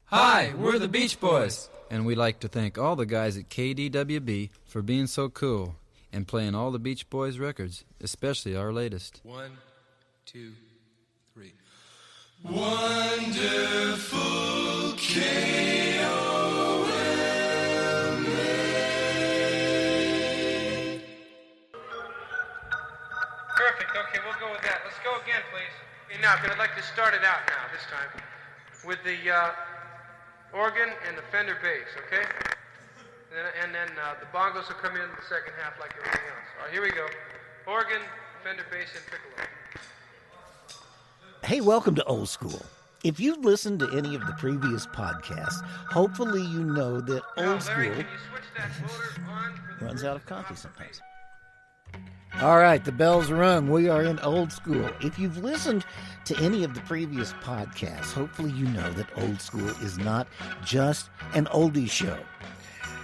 Hi, we're the Beach Boys. And we'd like to thank all the guys at KDWB for being so cool and playing all the Beach Boys records, especially our latest. 1, 2, 3. Wonderful K-O-M-A. Perfect. Okay, we'll go with that. Let's go again, please. Okay, now, I'd like to start it out now, this time, with the organ and the Fender bass, okay? And then the bongos will come in the second half like everything else. All right, here we go. Organ, Fender bass, and piccolo. Hey, welcome to Old School. If you've listened to any of the previous podcasts, hopefully you know that Old School runs out of coffee sometimes. All right, the bell's rung. We are in Old School. If you've listened to any of the previous podcasts, hopefully you know that Old School is not just an oldie show.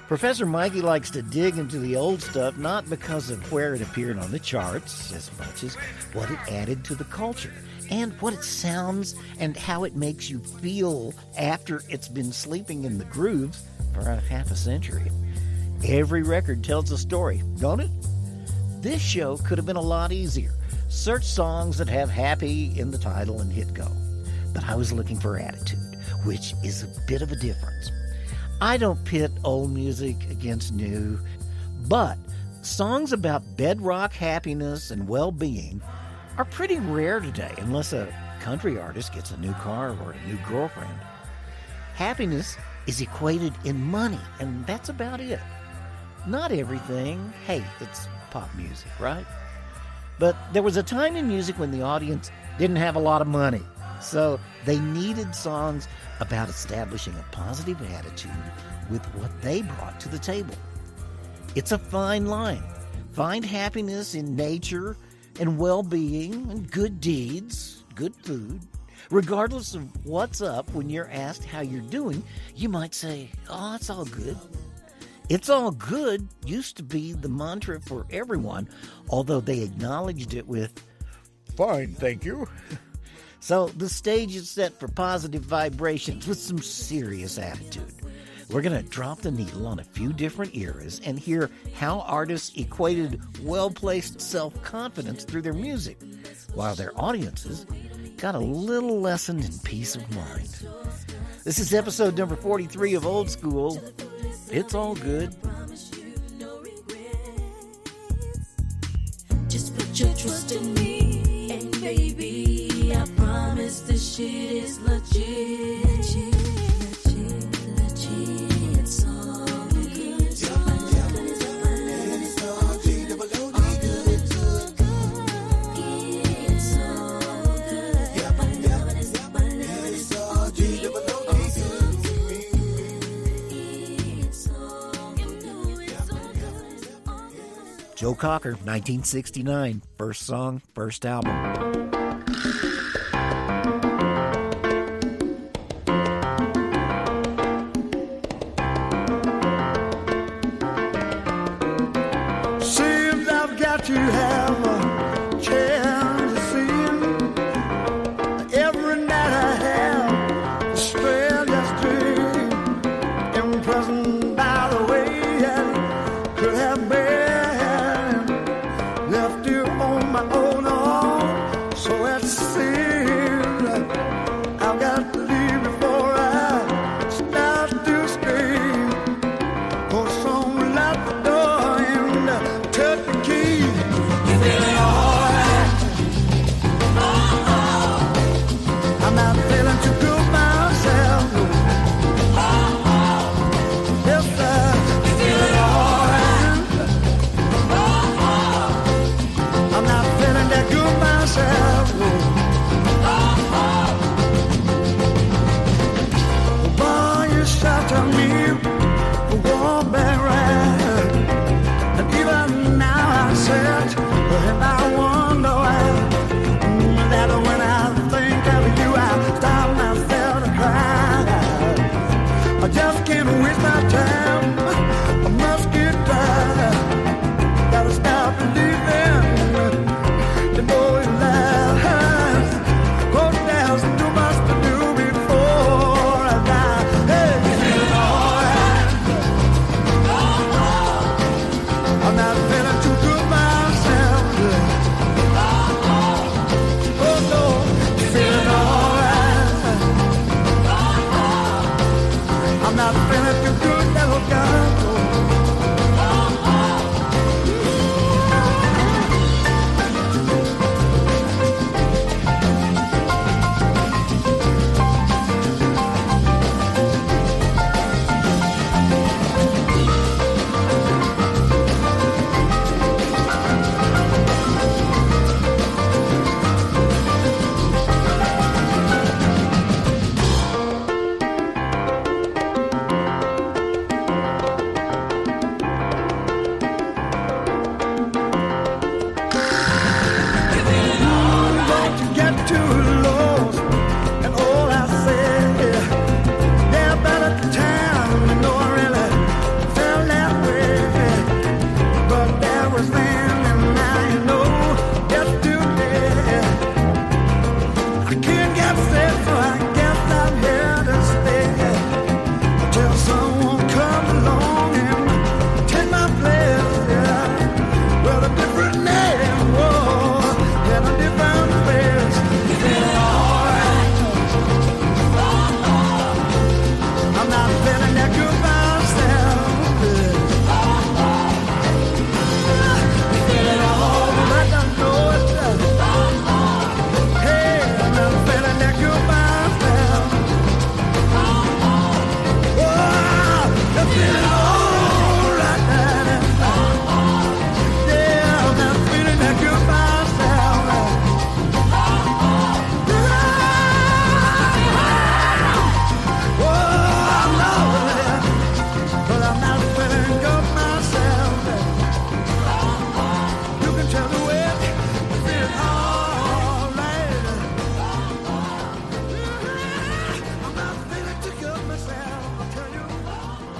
Professor Mikey likes to dig into the old stuff not because of where it appeared on the charts as much as what it added to the culture and what it sounds and how it makes you feel after it's been sleeping in the grooves for a half a century. Every record tells a story, don't it? This show could have been a lot easier. Search songs that have happy in the title and hit go. But I was looking for attitude, which is a bit of a difference. I don't pit old music against new, but songs about bedrock happiness and well-being are pretty rare today, unless a country artist gets a new car or a new girlfriend. Happiness is equated in money, and that's about it. Not everything. Hey, it's pop music, right? But there was a time in music when the audience didn't have a lot of money, so they needed songs about establishing a positive attitude with what they brought to the table. It's a fine line. Find happiness in nature and well-being and good deeds, good food. Regardless of what's up, when you're asked how you're doing, you might say, "Oh, it's all good." It's all good used to be the mantra for everyone, although they acknowledged it with, "Fine, thank you." So the stage is set for positive vibrations with some serious attitude. We're going to drop the needle on a few different eras and hear how artists equated well-placed self-confidence through their music, while their audiences got a little lesson in peace of mind. This is episode number 43 of Old School. It's all good. Just put your trust in me, and baby, I promise this shit is legit. It's all good. It's all good. It's all good. It's all good. It's all good. It's all good. Joe Cocker, 1969. First song, first album. Seems I've got to have a chance to see him. Every night I have a stranger's dream. Imprisoned by the way I could have been left here on my own arm. So it seems I've got to leave before I start to scream. For someone at the door and took the key.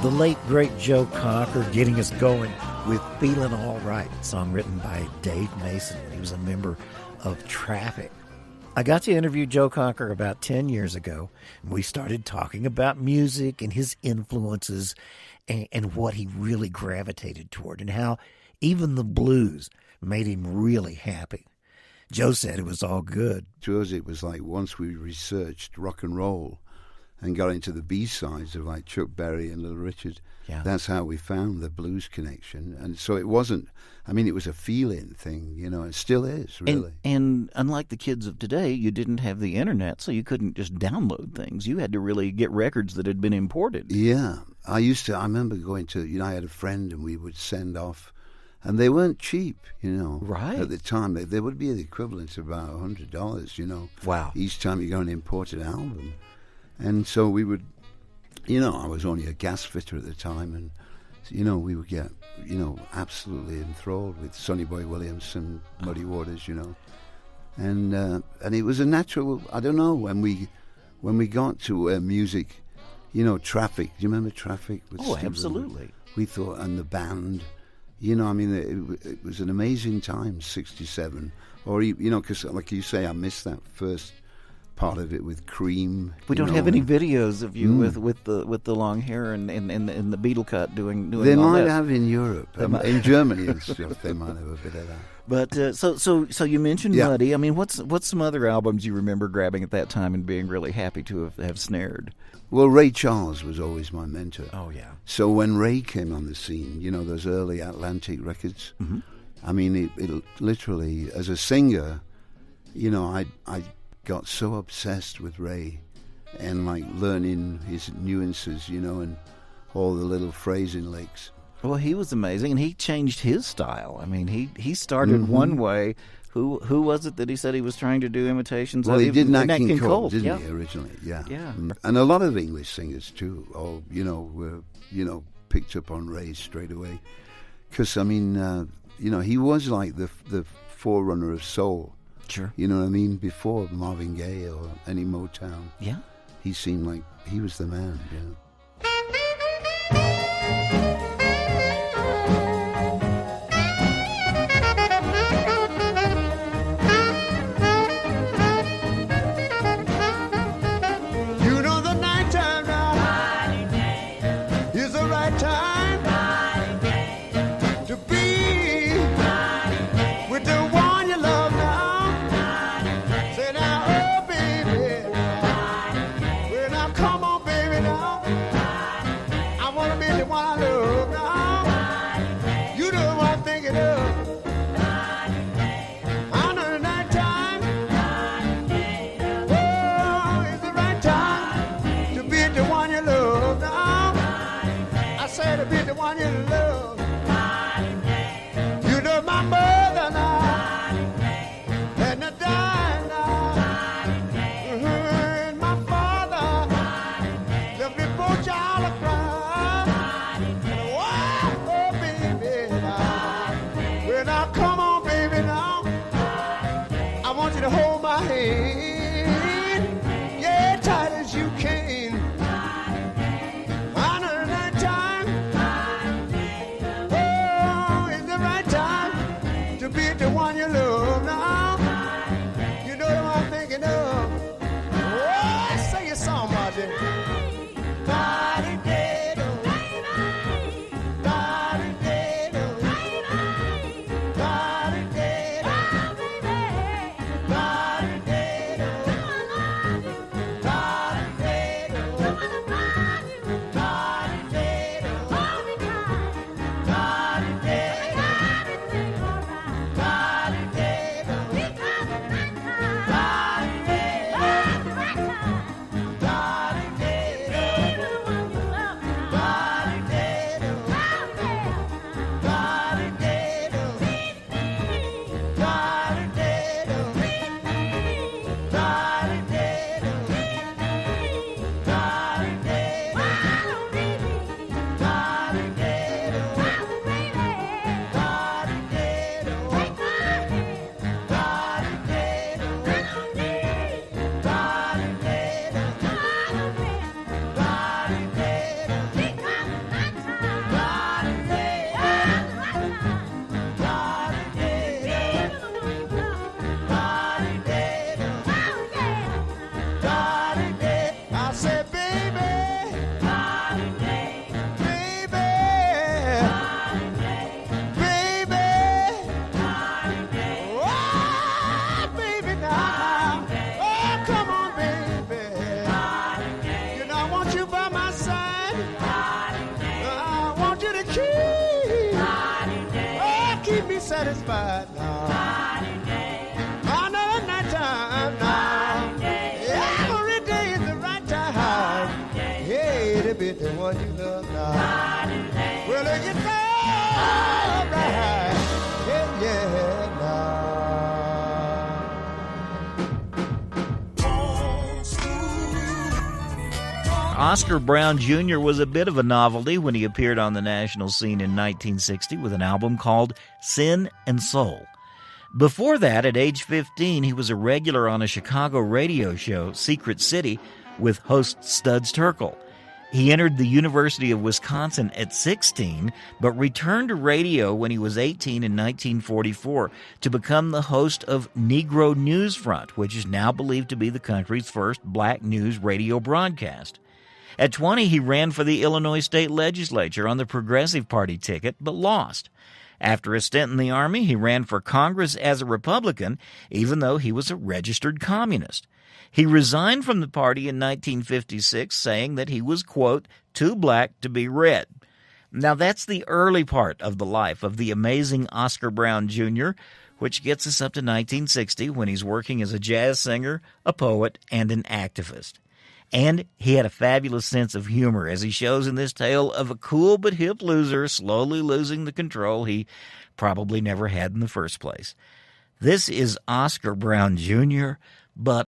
The late, great Joe Cocker getting us going with Feelin' All Right, a song written by Dave Mason. He was a member of Traffic. I got to interview Joe Cocker about 10 years ago, and we started talking about music and his influences and what he really gravitated toward and how even the blues made him really happy. Joe said it was all good. To us, it was like once we researched rock and roll and got into the B-sides of like Chuck Berry and Little Richard, that's how we found the blues connection. And so it wasn't, I mean, it was a feeling thing, you know, it still is, really. And unlike the kids of today, you didn't have the internet, so you couldn't just download things. You had to really get records that had been imported. Yeah. I remember going to, you know, I had a friend and we would send off, and they weren't cheap, you know. Right. At the time, they would be the equivalent of about $100, you know. Wow. Each time you go and import an album. And so we would, you know, I was only a gas fitter at the time, and, you know, we would get, you know, absolutely enthralled with Sonny Boy Williams and Muddy Waters, you know. And it was a natural, I don't know, when we got to music, you know, Traffic. Do you remember Traffic? With Steve absolutely. Wonder? We thought, and the band, you know, I mean, it was an amazing time, 67. Or, you know, because like you say, I missed that first part of it with Cream. We don't have any videos of you with the long hair and the beetle cut doing they all might that. have in Europe, in Germany and stuff. They might have a bit of that. But so you mentioned Muddy. I mean, what's some other albums you remember grabbing at that time and being really happy to have snared? Well, Ray Charles was always my mentor. Oh yeah. So when Ray came on the scene, you know, those early Atlantic records. Mm-hmm. I mean, it literally, as a singer, you know, I got so obsessed with Ray and like learning his nuances, you know, and all the little phrasing licks. Well, he was amazing, and he changed his style. I mean, he started one way. Who was it that he said he was trying to do imitations of? Well, he did Nat King Cole, didn't he, originally? Yeah. Yeah. And a lot of English singers, too, all, you know, were, you know, picked up on Ray straight away. Because, I mean, you know, he was like the forerunner of soul. Sure. You know what I mean? Before Marvin Gaye or any Motown. Yeah. He seemed like he was the man, you know. You know the nighttime now is the right time to be with the one you love now. Say now, oh baby, well now come on baby now. I wanna be the one I love now. You know what I'm thinking of. I know the nighttime. Oh, it's the right time to be the one you love now. I say to be the one you love. You know my mother now, and I died now. And my father left me poor child to cry. Oh, baby now. Well, now come on, baby now. I want you to hold my hand, yeah, tight as you can. I know the right time. Oh, it's the right time to be the one you love now. You know what I'm thinking of. Oh, sing a song, Margie. Da-dee-dee-do. Da-dee-dee-do. Da-dee-dee-do. Da-dee-dee-do. satisfied now. I know it's night time now. Every day is the right time. Hey, to be the one you love now. Well, if you feel right, yeah, now. Oscar Brown Jr. was a bit of a novelty when he appeared on the national scene in 1960 with an album called Sin and Soul. Before that, at age 15, he was a regular on a Chicago radio show, Secret City, with host Studs Terkel. He entered the University of Wisconsin at 16, but returned to radio when he was 18 in 1944 to become the host of Negro News Front, which is now believed to be the country's first black news radio broadcast. At 20, he ran for the Illinois State Legislature on the Progressive Party ticket, but lost. After a stint in the Army, he ran for Congress as a Republican, even though he was a registered communist. He resigned from the party in 1956, saying that he was, quote, too black to be red. Now, that's the early part of the life of the amazing Oscar Brown Jr., which gets us up to 1960 when he's working as a jazz singer, a poet, and an activist. And he had a fabulous sense of humor, as he shows in this tale of a cool but hip loser slowly losing the control he probably never had in the first place. This is Oscar Brown Jr., but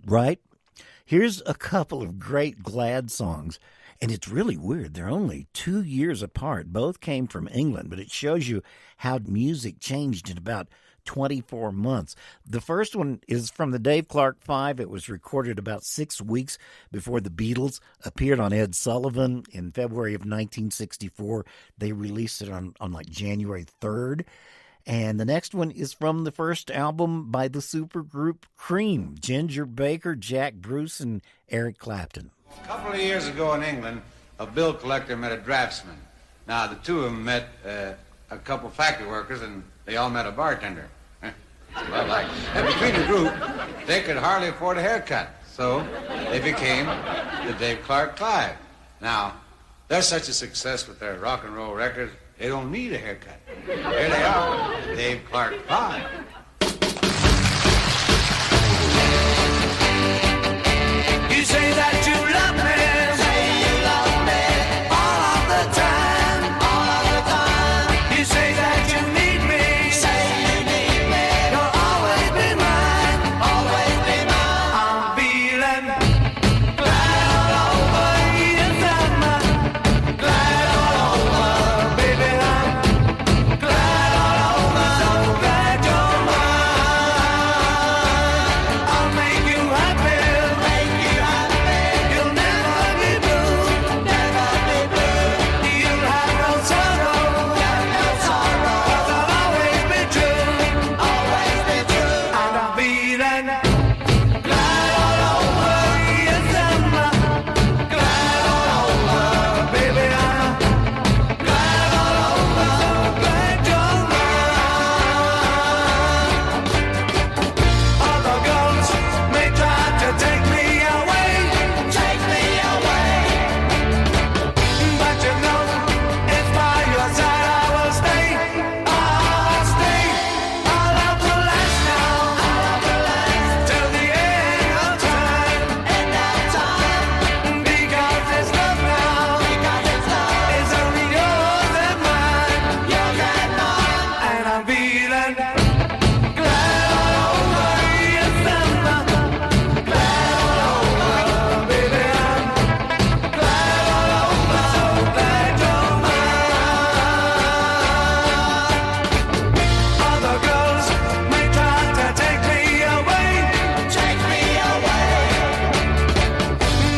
right? Here's a couple of great Glad songs, and it's really weird. They're only 2 years apart. Both came from England, but it shows you how music changed in about 24 months. The first one is from the Dave Clark Five. It was recorded about 6 weeks before the Beatles appeared on Ed Sullivan in February of 1964. They released it on like January 3rd. And the next one is from the first album by the supergroup Cream, Ginger Baker, Jack Bruce, and Eric Clapton. A couple of years ago in England, a bill collector met a draftsman. Now, the two of them met a couple factory workers, and they all met a bartender. Well, like, and between the group, they could hardly afford a haircut, so they became the Dave Clark Five. Now, they're such a success with their rock and roll records, they don't need a haircut. Here they are, Dave Clark Five. You say that you love me. Say you love me. All of the time. All of the time. You say that you need me. Say you need me. You'll always be mine. Always be mine. I'm feeling glad all over. Yes, I'm glad all over. Baby, I'm glad all over. So glad you're mine. I'll make you happy. You'll never be blue, never be blue. You'll have no sorrow, no sorrow. 'Cause I'll always be true, always be true. And I'm feeling glad all over, yes I'm glad all over, baby I'm glad all over, so glad you're mine. Other girls may try to take me away, but you know, it's by your side I will stay, I'll stay. Our love will last now, till the end of time, because it's love now, it's only yours and mine, and I'm feeling glad all over, yes I'm glad all over, baby I'm glad all over, so glad you're mine. Other girls may try to take me away,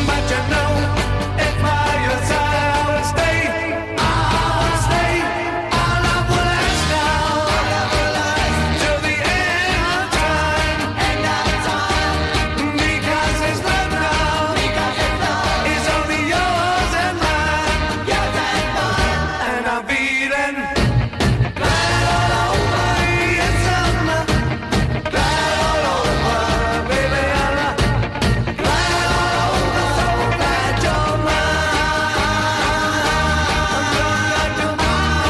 but you know, if by your side I will stay, I'll stay. Our love will last now, till the end of time, because it's love now, it's only yours and mine, and I'm feeling glad all over, yes I'm glad all over, baby I'm glad all over, so glad you're mine, I'm glad you're mine,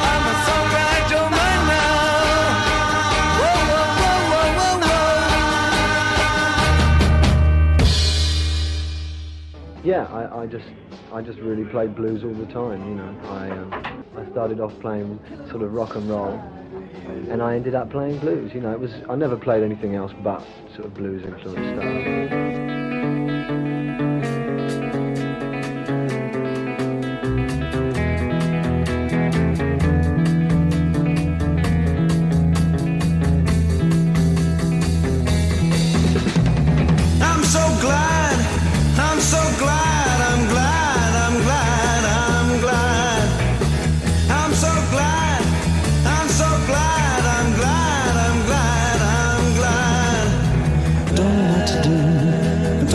I'm so glad you're mine now. Whoa, whoa, whoa, whoa, whoa. Yeah, I just really played blues all the time, you know. I started off playing sort of rock and roll, and I ended up playing blues, you know. I never played anything else but sort of blues influenced stuff. I'm so glad, I'm so glad, I'm glad, I'm glad, I'm glad. I'm so glad, I'm so glad, I'm glad, I'm glad, I'm glad. Don't know what to do.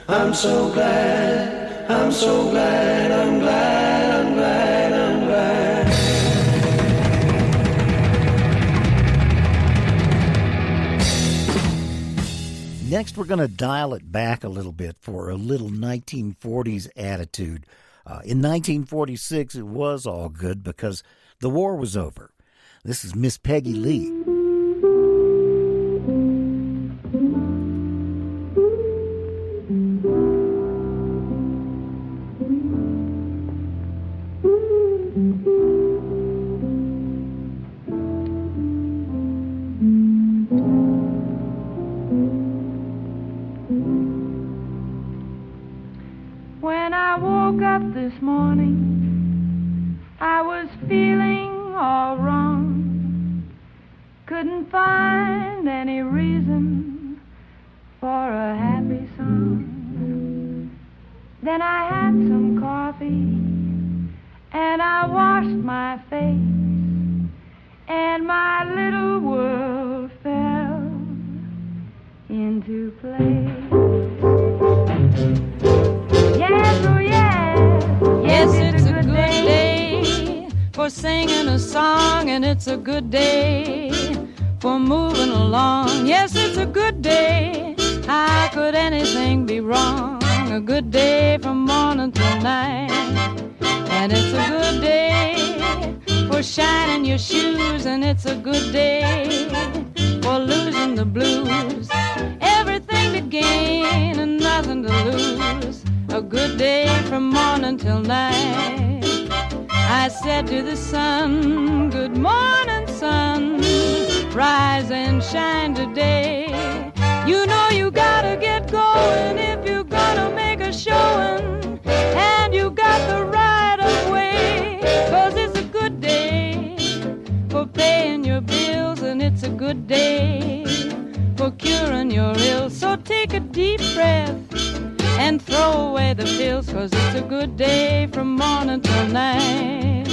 I'm so glad, I'm so glad, I'm glad, I'm glad, I'm glad. Next, we're going to dial it back a little bit for a little 1940s attitude. In 1946, it was all good because the war was over. This is Miss Peggy Lee. When I woke up this morning, I was feeling all wrong. Couldn't find any reason for a happy song. Then I had some coffee and I washed my face, and my little world fell into place. Yes, oh yes, yes, it's a good day for singing a song, and it's a good day for moving along. Yes, it's a good day. How could anything be wrong? A good day from morning till night. And it's a good day for shining your shoes, and it's a good day for losing the blues. Everything to gain and nothing to lose. A good day from morning till night. I said to the sun, good morning, sun. Rise and shine today. You know you gotta get going if you're gonna make a showing. And you got the right of way, 'cause it's a good day for paying your bills, and it's a good day for curing your ills. So take a deep breath and throw away the pills, 'cause it's a good day from morning till night.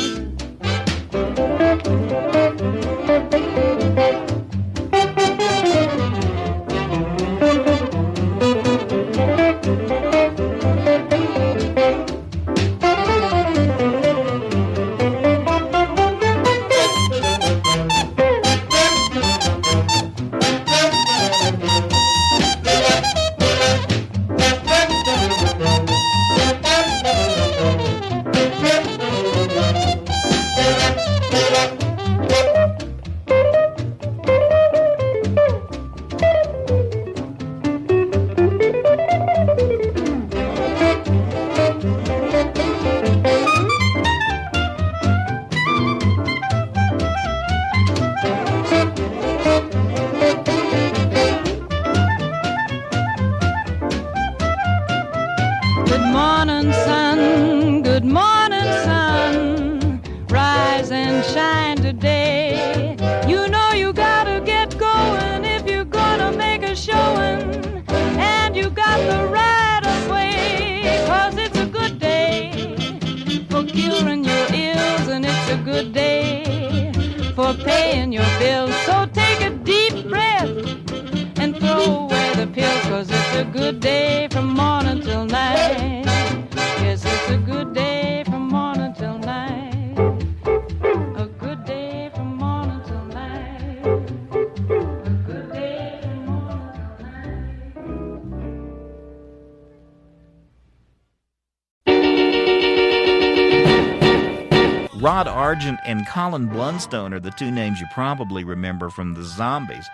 Rod Argent and Colin Blunstone are the two names you probably remember from the Zombies,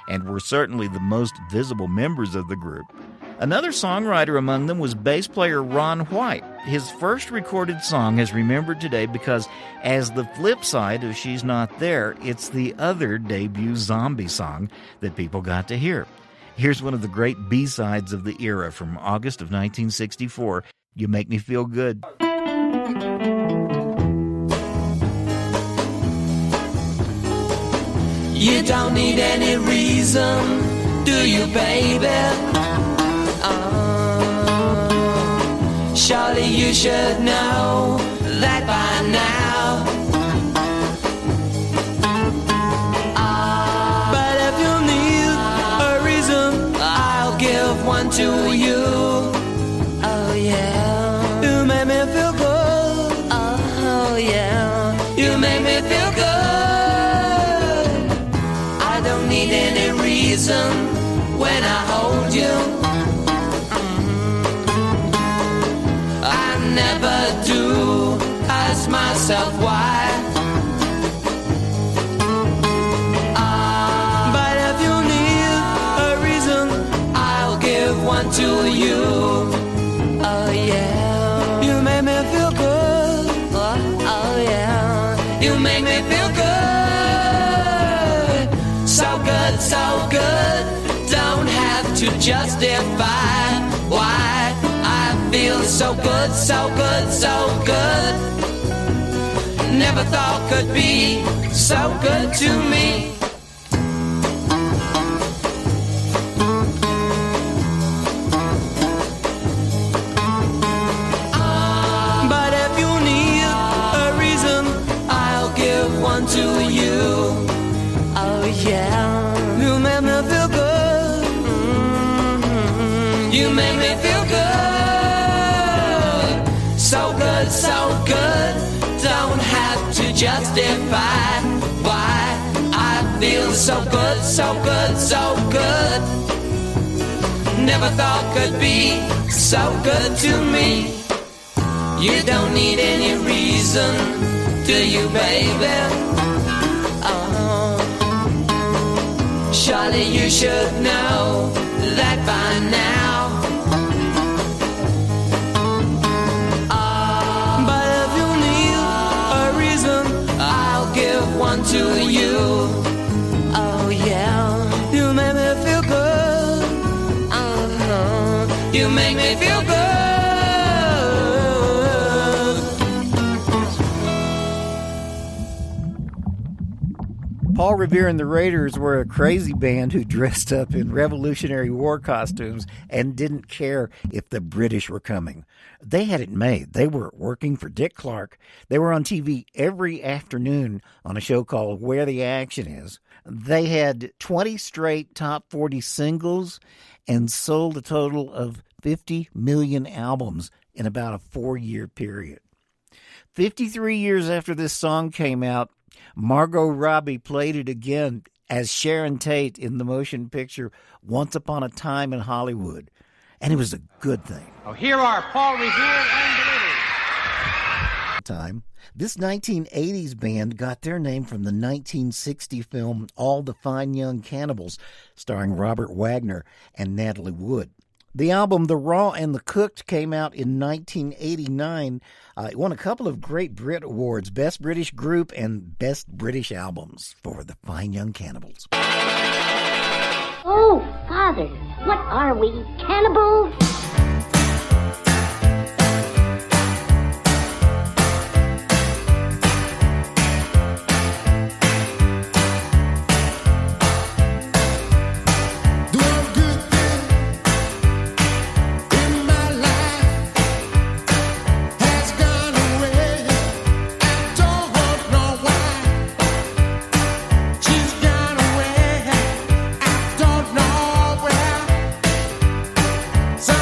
and were certainly the most visible members of the group. Another songwriter among them was bass player Ron White. His first recorded song is remembered today because, as the flip side of She's Not There, it's the other debut Zombie song that people got to hear. Here's one of the great B-sides of the era from August of 1964, You Make Me Feel Good. You don't need any reason, do you, baby? Surely you should know that by now. But if you need a reason, I'll give one to you. reason when I hold you. I never do ask myself why. But if you need a reason, I'll give one to you. Oh yeah, you make me feel good. Oh yeah, you make me feel good. So good, so good. Don't have to justify why I feel so good, so good, so good. Never thought could be so good to me. But if you need a reason, I'll give one to you. Oh yeah, you make me feel good. You make me feel good. So good, so good. Don't have to justify why I feel so good, so good, so good. Never thought could be so good to me. You don't need any reason, do you, baby? Oh, surely you should know that by now. But if you need a reason, I'll give one to you. Oh yeah, you make me feel good. You make me feel good. Paul Revere and the Raiders were a crazy band who dressed up in Revolutionary War costumes and didn't care if the British were coming. They had it made. They were working for Dick Clark. They were on TV every afternoon on a show called Where the Action Is. They had 20 straight top 40 singles and sold a total of 50 million albums in about a 4-year period. 53 years after this song came out, Margot Robbie played it again as Sharon Tate in the motion picture Once Upon a Time in Hollywood. And it was a good thing. Oh, here are Paul Revere and the Raiders. Time. This 1980s band got their name from the 1960 film All the Fine Young Cannibals, starring Robert Wagner and Natalie Wood. The album The Raw and the Cooked came out in 1989. It won a couple of Great Brit Awards, Best British Group and Best British Albums for the Fine Young Cannibals. Oh, Father, what are we, cannibals? So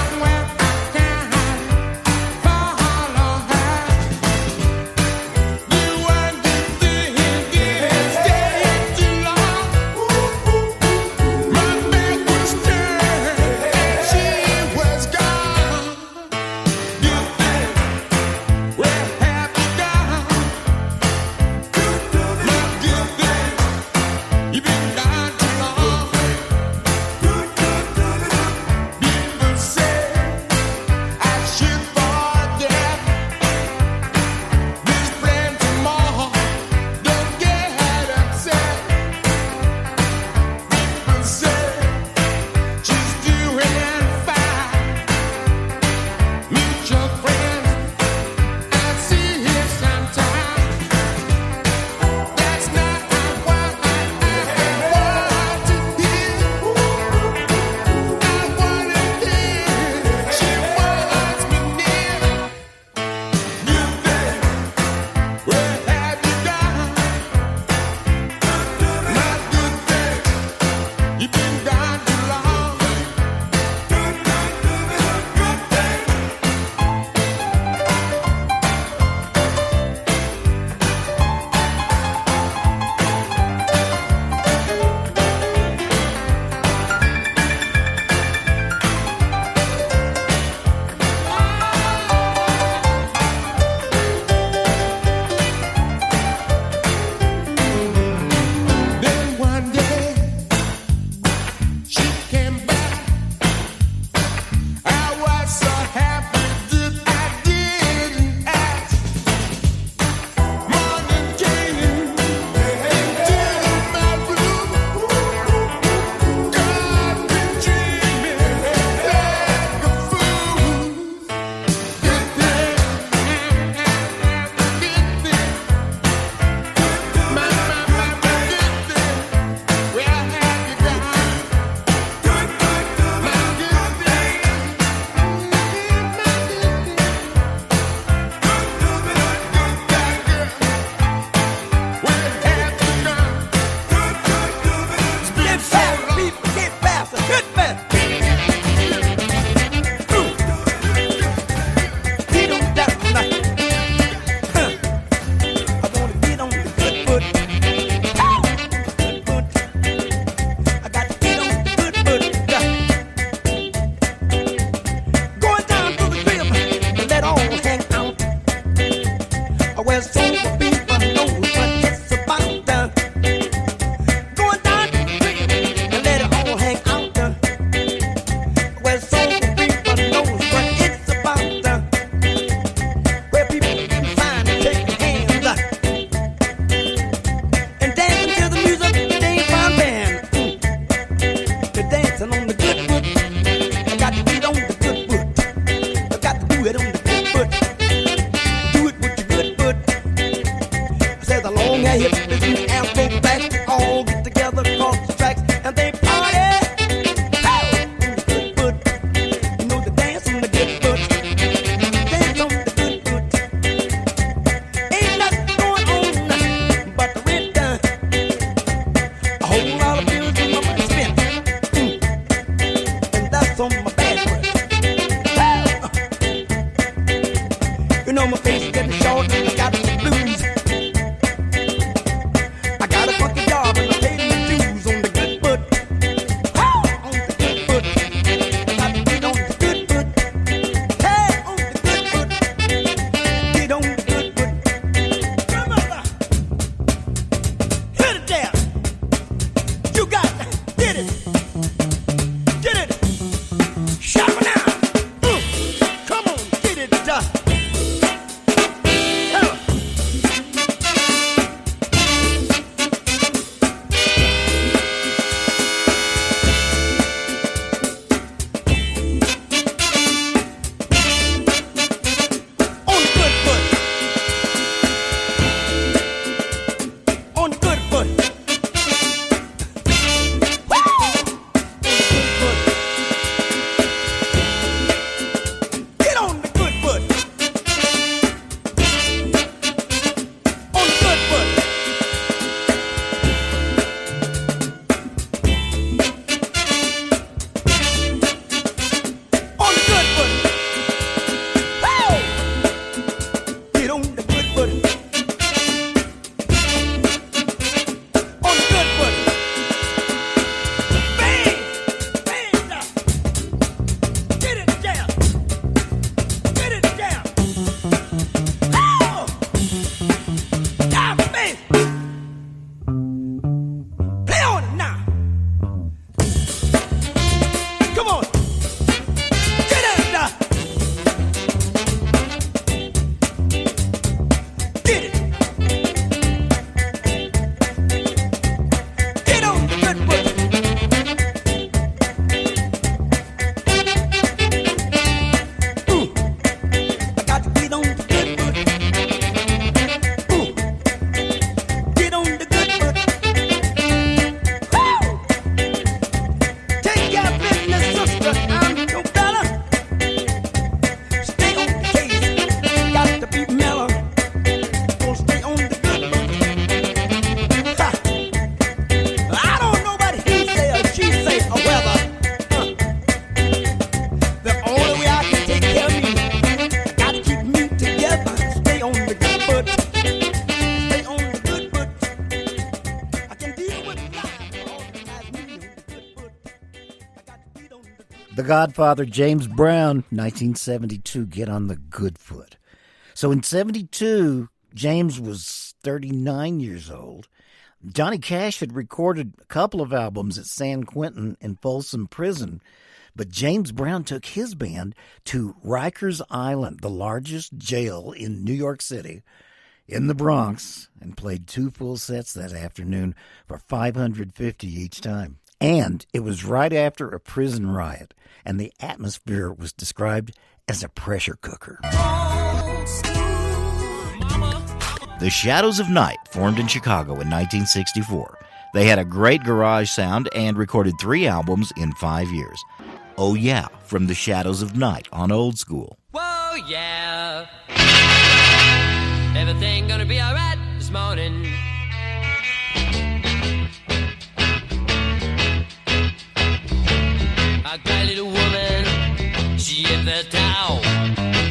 Well, sober people know what it's about. Going down to the street and let it all hang out. Well, sober people know what it's about. Where people can find and take their hands and dancing to the music they ain't found band. They're dancing on the good foot. I got to get on the good foot. I got to do it on the good foot. Do it with your good foot. I said the long hair hips and the afro blacks, they all get together across the tracks and they party. Oh, on the good foot. You know they dance on the good foot. Dance on the good foot. Ain't nothing going on but the rent done. A whole lot of bills in my money spent. And that's on my bad foot. You know my face is getting short and I got the blues. I got a funky job and I paid my dues on the good foot. On the good foot. I got to get on the good foot. Hey, on the good foot. Get on the good foot. Come on now. Hit it there. You got it. Get it. Get it. Shop it now. Come on, get it done. On the good foot. On the good foot. Woo! Get on the good foot. On the good foot. On the good foot. Woo! Get on the good foot. On the good foot. Bang! Bang down. Get it down. Get it down. Oh! Down, bang! Play on it now. Come on. Get it down. Get it. Get on the good foot. I got to get on the good foot. Get on the good foot. Woo! Take care of business, sister. I'm your fella. Stay on the case. Got to be mellow. Gonna stay on the good foot. Ha! I don't know what he say or she say or whether. The only way I can take care of me, I gotta keep me together. Stay on the good foot. Stay on the good foot. I can deal with life. Organize me on the good foot. I got to get on the good foot. The Godfather, James Brown, 1972, Get on the Good Foot. So in 72, James was 39 years old. Johnny Cash had recorded a couple of albums at San Quentin and Folsom Prison, but James Brown took his band to Rikers Island, the largest jail in New York City, in the Bronx, and played 2 full sets that afternoon for $550 each time. And it was right after a prison riot, and the atmosphere was described as a pressure cooker. The Shadows of Night formed in Chicago in 1964. They had a great garage sound and recorded 3 albums in 5 years. Oh Yeah, from The Shadows of Night on Old School. Whoa, yeah. Everything gonna be alright this morning. I got a little woman, she in the town.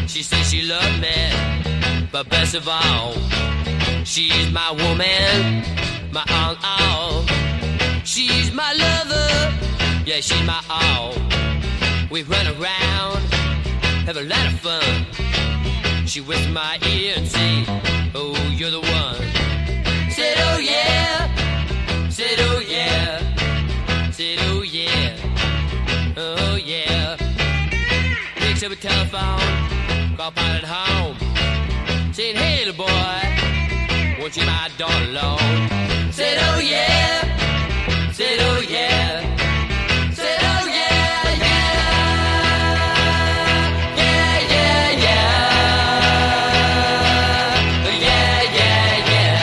She says she loved me, but best of all, she's my woman, my all. She's my lover, yeah, she's my all. We run around, have a lot of fun. She whispers my ear and say, oh, you're the one. Said, oh yeah. Said, oh yeah. Said, oh yeah. Oh yeah. Picks up a telephone, call pilot home. Saying, hey, little boy, won't you my daughter alone? Said, oh yeah. Said, oh yeah. Said, oh yeah, yeah. Yeah, yeah, yeah. Yeah, yeah, yeah.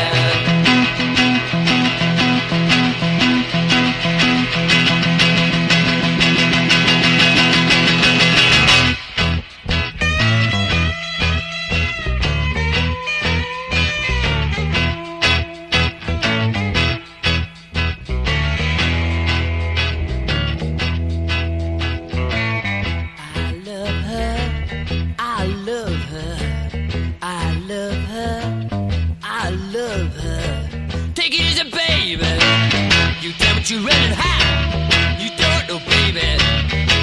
You running high, you don't know, baby,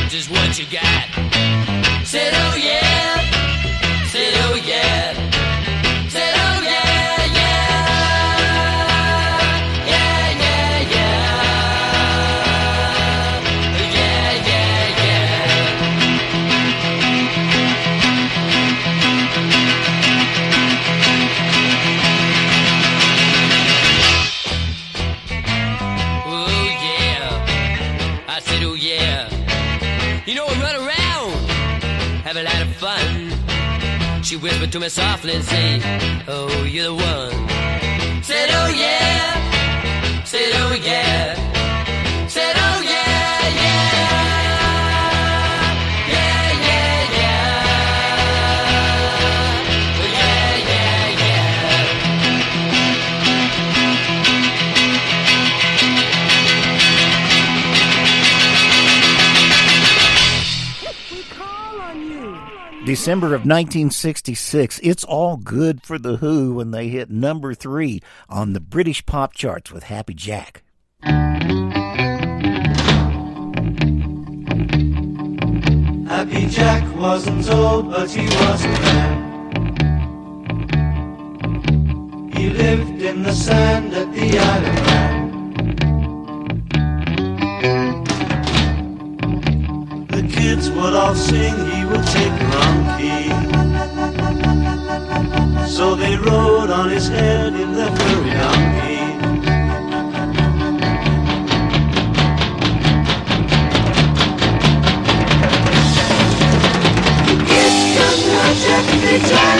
just what you got. Said, oh yeah, said, oh yeah, said, oh yeah, yeah, yeah, yeah, yeah, yeah, yeah, yeah. You know, we run around, have a lot of fun. She whispered to me softly and said, oh, you're the one. Said, oh yeah. Said, oh yeah. Said, oh yeah, yeah. Yeah, yeah, yeah. Yeah, yeah, yeah. December of 1966, It's All Good for The Who when they hit number 3 on the British pop charts with Happy Jack. Happy Jack wasn't old, but he was a man. He lived in the sand at the Isle of Man. The kids would all sing, he would take wrong key. So they rode on his head in the furry donkey. The kids come now, Jack, and they try.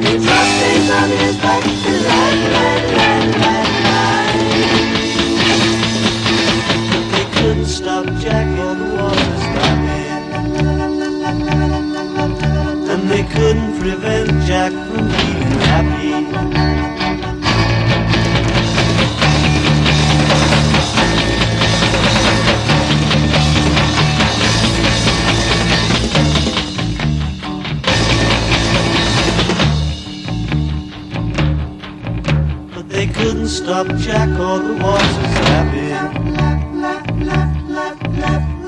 He drops things on his back and They couldn't stop Jack, all the water's and they couldn't prevent Jack from being happy. But they couldn't stop Jack, all the water's happy.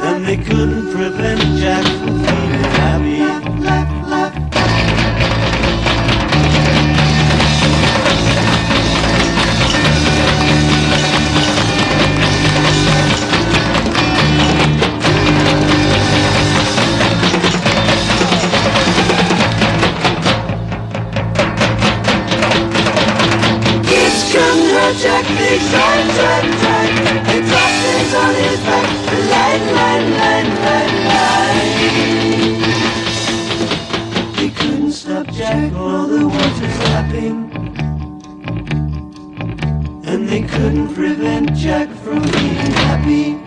And they couldn't prevent Jack from being happy. Jack, they try. They drop things on his back. Line. They couldn't stop Jack, all the water's lapping. And they couldn't prevent Jack from being happy.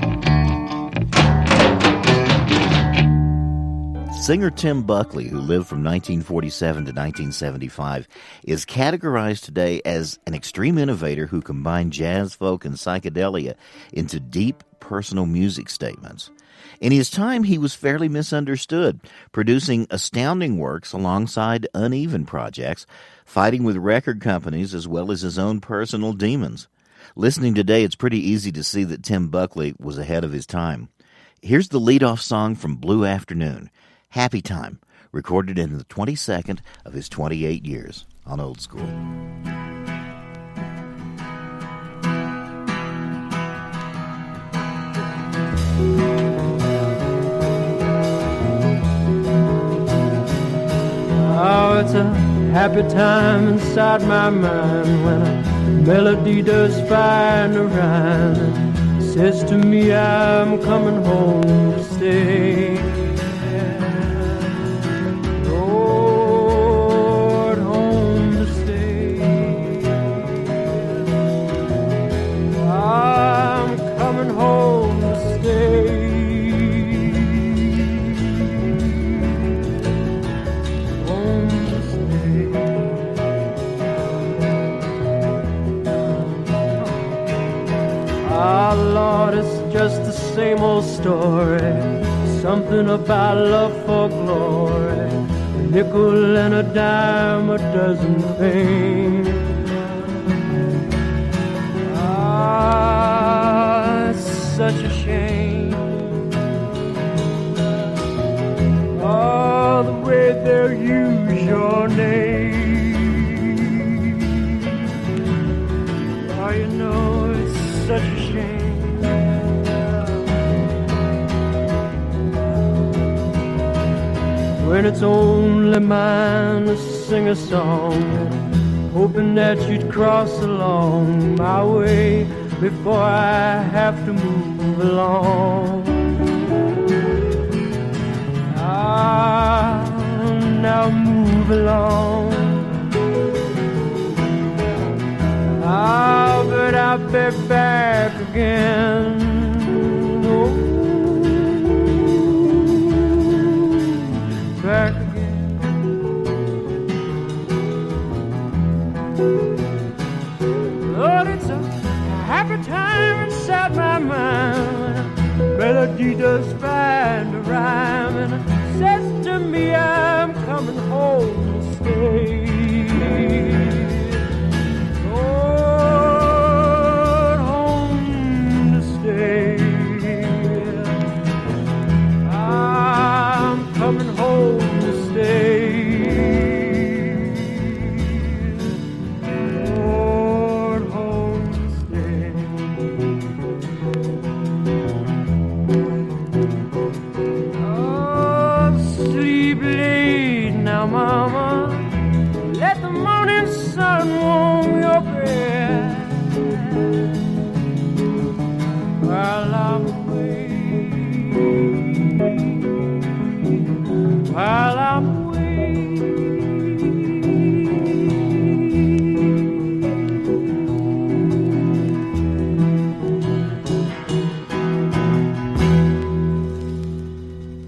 Singer Tim Buckley, who lived from 1947 to 1975, is categorized today as an extreme innovator who combined jazz, folk, and psychedelia into deep, personal music statements. In his time, he was fairly misunderstood, producing astounding works alongside uneven projects, fighting with record companies as well as his own personal demons. Listening today, it's pretty easy to see that Tim Buckley was ahead of his time. Here's the lead-off song from Blue Afternoon, Happy Time, recorded in the 22nd of his 28 years on Old School. Oh, it's a happy time inside my mind when a melody does find a rhyme and says to me I'm coming home to stay. Lord, home to stay. I'm coming home to stay. Ah, Lord, it's just the same old story. Something about love for glory. A nickel and a dime, a dozen things. Ah, it's such a shame. Oh, the way they'll use your name. Oh, you know, it's such a shame. When it's only mine to sing a song, hoping that you'd cross along my way before I have to move along. Ah, now move along. Ah, but I'll be back again. Oh, back again. Lord, it's a happy time inside my mind. Melody does find a rhyme and it says to me I'm coming home to stay. Lord, home to stay. I'm coming home to stay. Lord, home to stay. Oh, sleep late now, Mama. Let the morning sun warm your bed while I'm away. While I'm away.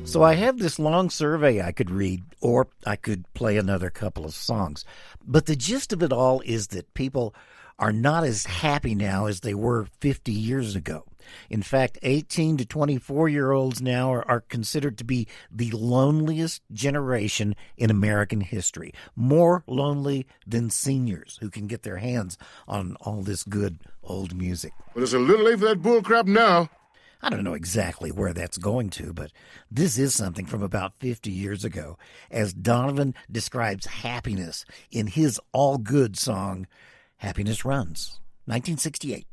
So I have this long survey I could read, or I could play another couple of songs. But the gist of it all is that people are not as happy now as they were 50 years ago. In fact, 18 to 24-year-olds now are considered to be the loneliest generation in American history. More lonely than seniors who can get their hands on all this good old music. But it's a little late for that bull crap now. I don't know exactly where that's going to, but this is something from about 50 years ago, as Donovan describes happiness in his all-good song, Happiness Runs, 1968.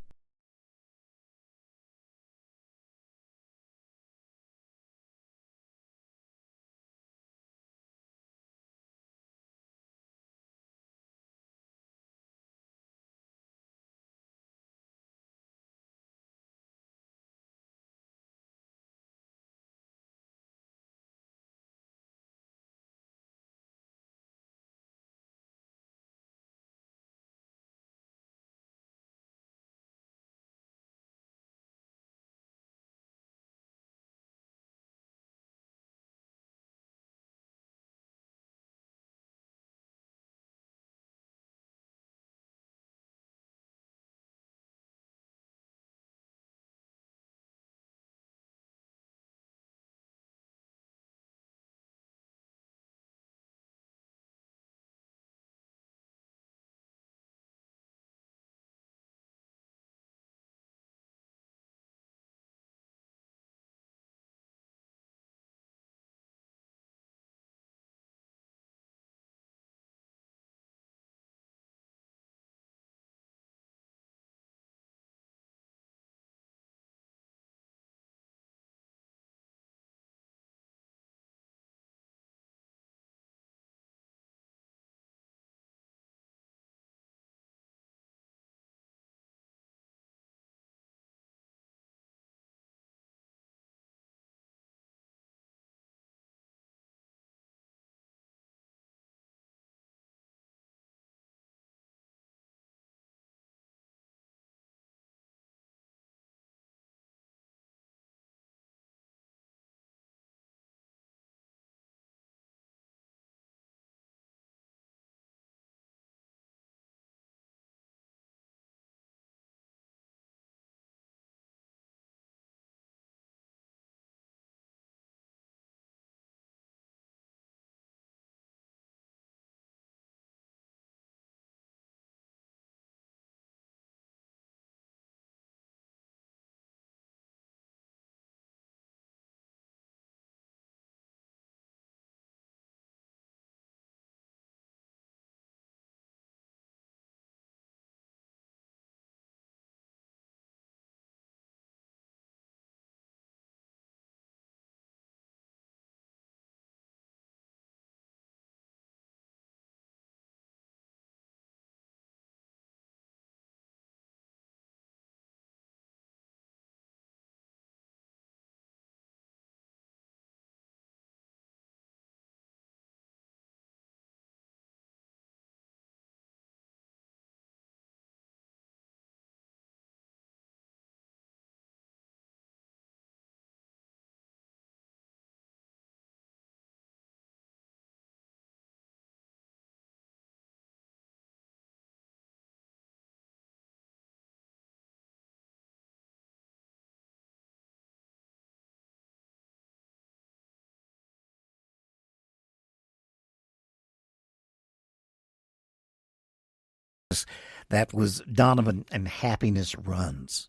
That was Donovan and Happiness Runs.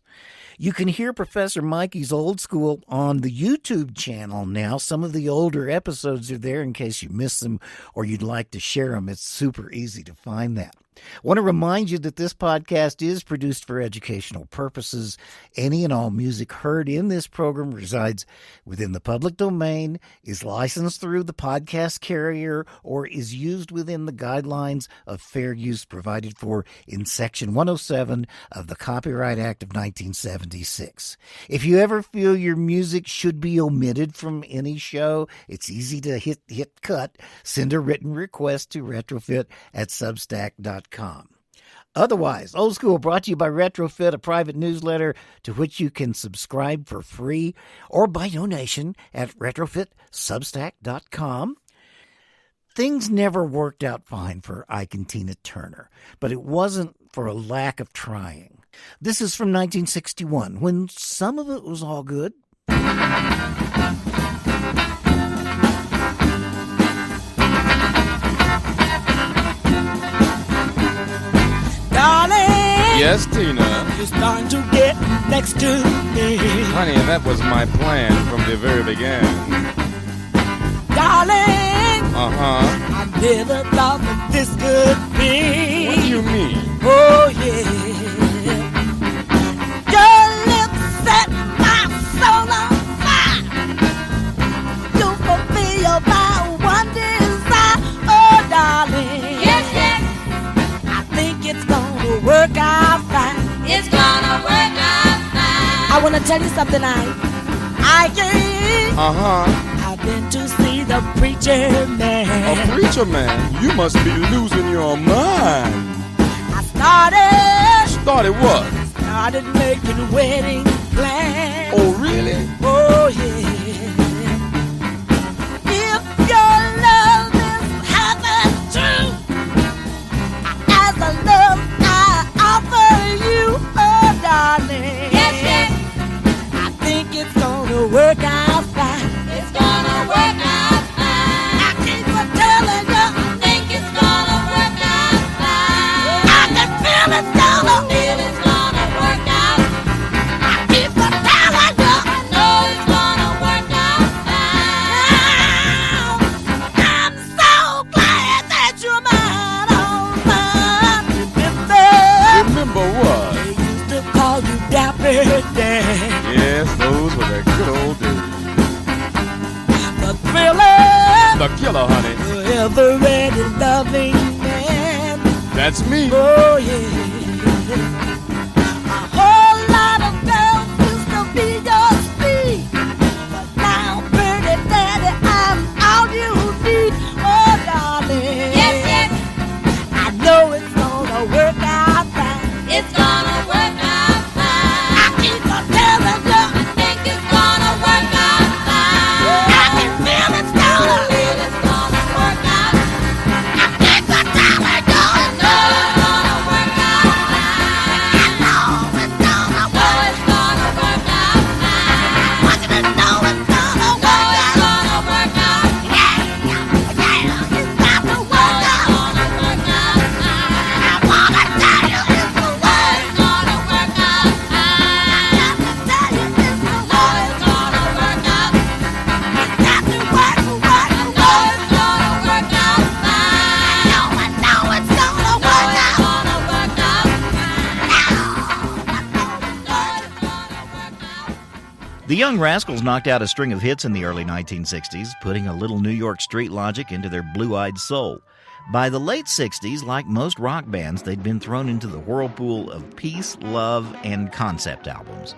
You can hear Professor Mikey's Old School on the YouTube channel now. Some of the older episodes are there in case you missed them or you'd like to share them. It's super easy to find that. I want to remind you that this podcast is produced for educational purposes. Any and all music heard in this program resides within the public domain, is licensed through the podcast carrier, or is used within the guidelines of fair use provided for in Section 107 of the Copyright Act of 1976. If you ever feel your music should be omitted from any show, it's easy to hit cut. Send a written request to retrofit@substack.com. Otherwise, Old School brought to you by Retrofit, a private newsletter to which you can subscribe for free or by donation at retrofitsubstack.com. Things never worked out fine for Ike and Tina Turner, but it wasn't for a lack of trying. This is from 1961, when some of it was all good. Darling, yes, Tina. you're starting to get next to me. Honey, that was my plan from the very beginning. Darling, Uh-huh. I never thought that this could be. What do you mean? Oh, yeah. Your lips set my soul on fire. You fulfill my one desire. Oh, darling. Yes, yes. I think it's gonna work out fine. It's gonna work out fine. I wanna tell you something, I can't. Uh-huh. I've been to see the preacher man. A preacher man? You must be losing your mind. I started what? Started making wedding plans. Oh, really? Oh, yeah. If your love is half as true as the love I offer you, oh, darling. Yes, yes. I think it's gonna work out fine. It's gonna work out fine. I keep on telling you. I think it's gonna work out fine. I can feel it's gonna. Feel it's gonna work out. I keep on telling you. I know it's gonna work out fine. I'm so glad that you're mine, oh mine. Remember what? They used to call you Dapper Dan. Yes, those were the good old days. The thriller. The killer, honey. The ever-ready loving man. That's me. Oh, yeah. A whole lot of girls used to be your speed. But now, pretty daddy, I'm all you need. Oh, darling. Yes, yes. I know it's gonna work out fine. It's gonna work out fine. I keep on telling you. I think it's gonna work out fine. I can feel it's gonna. Feel it's gonna work out. I keep on telling you. I know it's gonna work out fine. I know it's gonna Know work. it's gonna work out fine. I want you to know it's gonna Know work it's out. gonna work out. Yeah, it's got to Know work it's out. gonna work out fine. I wanna tell you it's the Know way. it's gonna work out fine. Got to tell you it's the Know way. it's gonna work out. Got to work, work, Know work. it's gonna work out fine. I know it's gonna Know work it's out. gonna work out. The Young Rascals knocked out a string of hits in the early 1960s, putting a little New York street logic into their blue-eyed soul. By the late 60s, like most rock bands, they'd been thrown into the whirlpool of peace, love, and concept albums.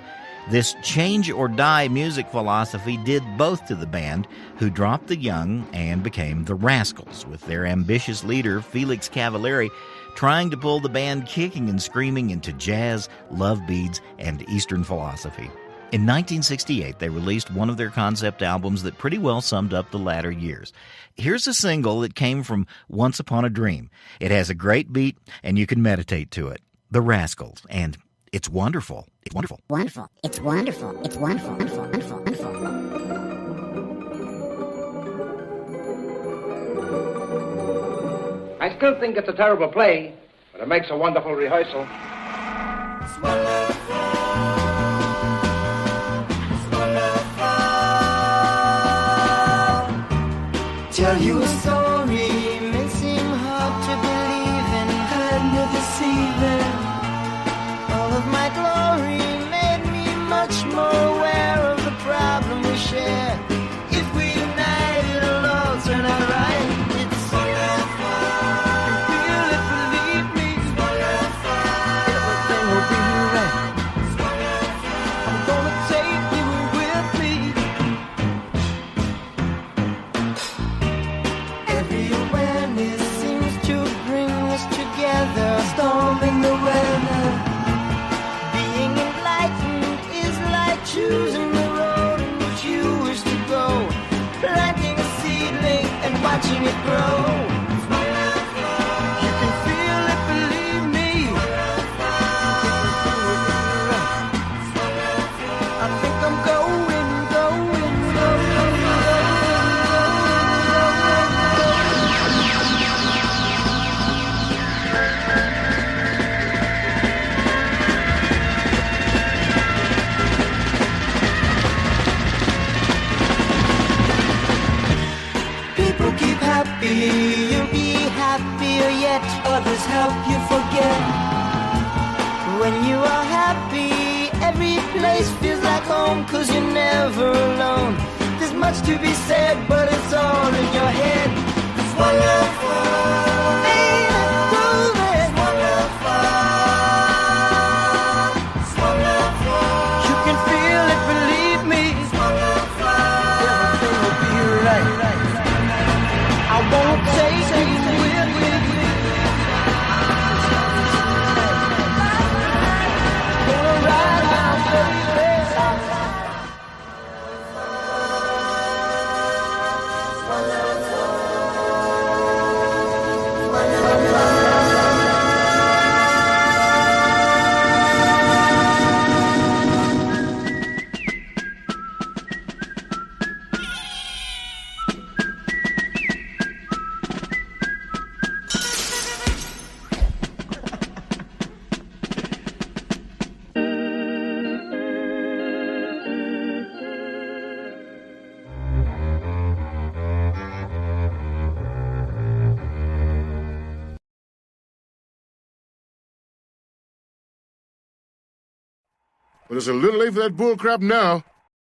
This change-or-die music philosophy did both to the band, who dropped the Young and became the Rascals, with their ambitious leader, Felix Cavalieri, trying to pull the band kicking and screaming into jazz, love beads, and Eastern philosophy. In 1968, they released one of their concept albums that pretty well summed up the latter years. Here's a single that came from Once Upon a Dream. It has a great beat, and you can meditate to it. The Rascals, and it's wonderful. It's wonderful. Wonderful. It's wonderful. It's wonderful. Wonderful. Wonderful. Wonderful. I still think it's a terrible play, But it makes a wonderful rehearsal. Tell you a story may seem hard to believe in, kind of deceiving. All of my glory made me much more aware of the problem we share. If we unite, it'll all turn out right. It's wonderful. Feel it, believe me. Everything will be right. I'm gonna take you with me. Every awareness seems to bring us together, storming the weather. Being enlightened is like choosing the road in which you wish to go, planting a seedling and watching it grow. You can feel it, believe me. I think I'm going. People keep happy, you'll be happier yet. Others help you forget. When you are happy, every place feels like home, 'cause you're never alone. There's much to be said, but it's all in your head. It's wonderful. Ain't it groovy? It's wonderful. It's wonderful. You can feel it, believe me. It's wonderful. Everything will be right. I won't take you with me. Gonna ride my baby. But it's a little late for that bull crap now.